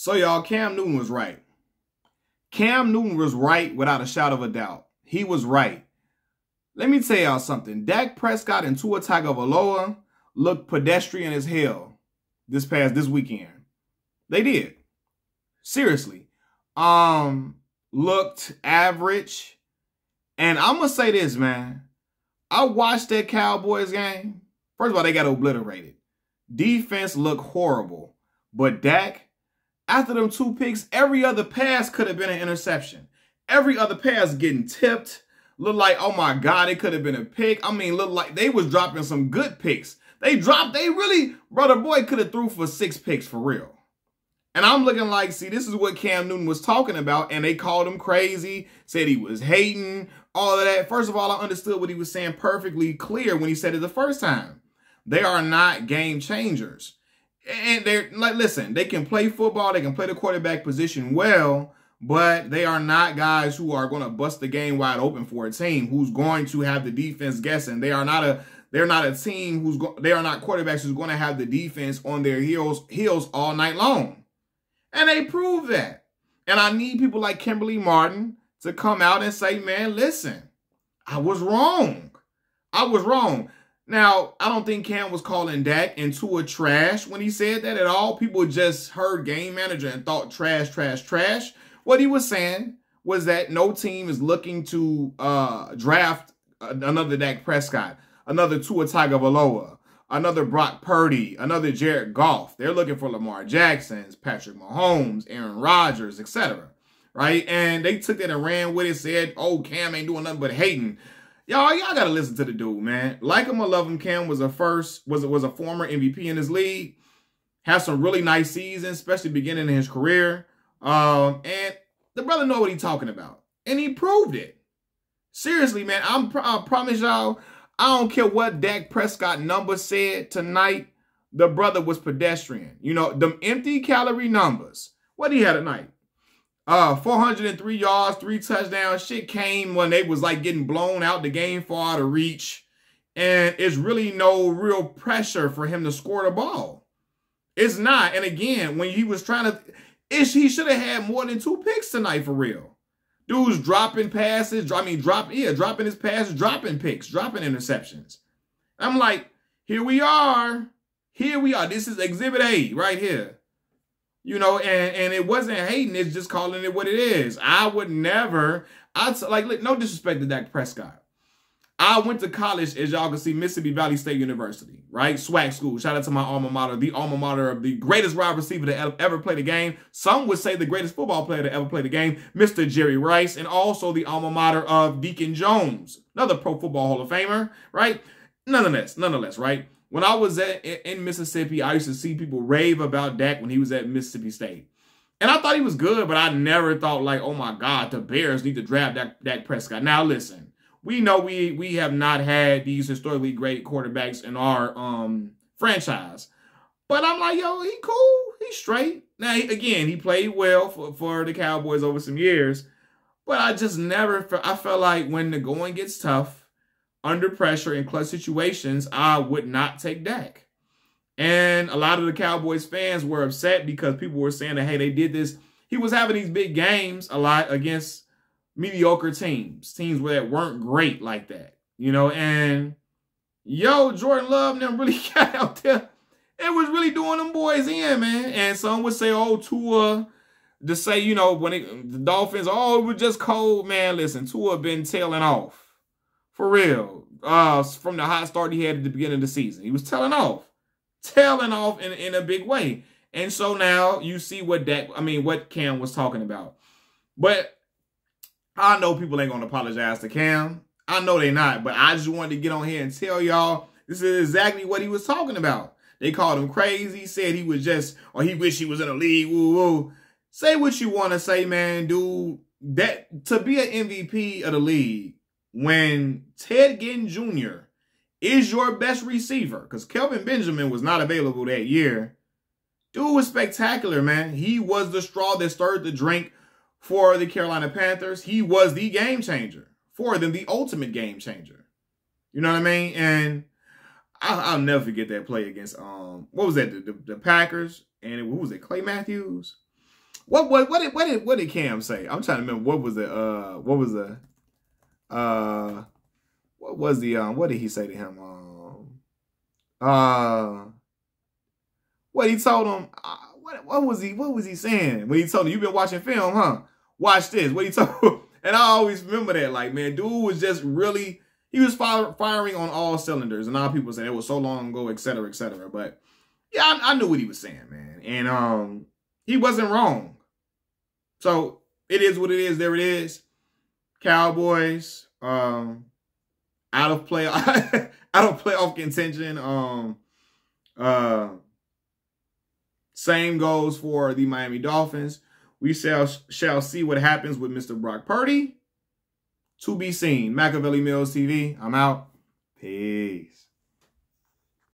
So, y'all, Cam Newton was right. Cam Newton was right without a shadow of a doubt. He was right. Let me tell y'all something. Dak Prescott and Tua Tagovailoa looked pedestrian as hell this weekend. They did. Seriously. Looked average. And I'm going to say this, man. I watched that Cowboys game. First of all, they got obliterated. Defense looked horrible. But Dak, after them 2 picks, every other pass could have been an interception. Every other pass getting tipped. Looked like, oh my God, it could have been a pick. I mean, looked like they was dropping some good picks. They really, brother boy could have threw for 6 picks for real. And I'm looking like, see, this is what Cam Newton was talking about. And they called him crazy, said he was hating, all of that. First of all, I understood what he was saying perfectly clear when he said it the first time. They are not game changers. And they're like, listen, they can play football. They can play the quarterback position well, but they are not guys who are going to bust the game wide open for a team who's going to have the defense guessing. They're not a team they are not quarterbacks who's going to have the defense on their heels all night long. And they prove that. And I need people like Kimberly Martin to come out and say, man, listen, I was wrong. I was wrong. Now, I don't think Cam was calling Dak and Tua trash when he said that at all. People just heard game manager and thought trash, trash, trash. What he was saying was that no team is looking to draft another Dak Prescott, another Tua Tagovailoa, another Brock Purdy, another Jared Goff. They're looking for Lamar Jackson, Patrick Mahomes, Aaron Rodgers, etc. Right? And they took that and ran with it, said, oh, Cam ain't doing nothing but hating. Y'all got to listen to the dude, man. Like him or love him, Cam was a former MVP in this league. Had some really nice seasons, especially beginning in his career. And the brother know what he's talking about. And he proved it. Seriously, man, I promise y'all, I don't care what Dak Prescott number said tonight. The brother was pedestrian. You know, them empty calorie numbers. What he had tonight? 403 yards, 3 touchdowns. Shit came when they was like getting blown out, the game far out of reach. And it's really no real pressure for him to score the ball. It's not. And again, when he was trying to, he should have had more than 2 picks tonight for real. Dude's dropping passes, dropping his passes, dropping picks, dropping interceptions. I'm like, here we are. Here we are. This is Exhibit A right here. You know, and it wasn't hating. It's just calling it what it is. I would never, like, no disrespect to Dak Prescott. I went to college, as y'all can see, Mississippi Valley State University, right? SWAC school. Shout out to my alma mater, the alma mater of the greatest wide receiver to ever play the game. Some would say the greatest football player to ever play the game, Mr. Jerry Rice, and also the alma mater of Deacon Jones, another Pro Football Hall of Famer, right? Nonetheless, right? When I was in Mississippi, I used to see people rave about Dak when he was at Mississippi State. And I thought he was good, but I never thought like, oh my God, the Bears need to draft Dak Prescott. Now listen. We know we have not had these historically great quarterbacks in our franchise. But I'm like, yo, he cool. He's straight. Now, again, he played well for the Cowboys over some years. But I just never I felt like when the going gets tough, under pressure in clutch situations, I would not take Dak. And a lot of the Cowboys fans were upset because people were saying that, hey, they did this. He was having these big games a lot against mediocre teams that weren't great like that, you know, and yo, Jordan Love and them really got out there. It was really doing them boys in, man. And some would say, oh, Tua, to say, you know, when the Dolphins, oh, it was just cold, man. Listen, Tua been tailing off for real. From the hot start he had at the beginning of the season, he was tailing off in a big way. And so now you see what Cam was talking about, but I know people ain't going to apologize to Cam. I know they not, but I just wanted to get on here and tell y'all this is exactly what he was talking about. They called him crazy, said he was just, or he wished he was in the league, woo woo. Say what you want to say, man, dude. That to be an MVP of the league when Ted Ginn Jr. is your best receiver, because Kelvin Benjamin was not available that year. Dude was spectacular, man. He was the straw that stirred the drink for the Carolina Panthers. He was the game changer for them, the ultimate game changer. You know what I mean? And I'll never forget that play against, what was that? The Packers. And who was it? Clay Matthews. What did Cam say? I'm trying to remember what did he say to him? What he told him? What was he saying when he told him, "You've been watching film, huh? Watch this." What he told him, and I always remember that. Like, man, dude was just really, he was firing on all cylinders, and a lot of people say it was so long ago, et cetera, et cetera. But yeah, I knew what he was saying, man, and he wasn't wrong. So it is what it is. There it is. Cowboys out of playoff contention. Same goes for the Miami Dolphins. We shall see what happens with Mr. Brock Purdy. To be seen. Machiavelli Mills TV. I'm out. Peace.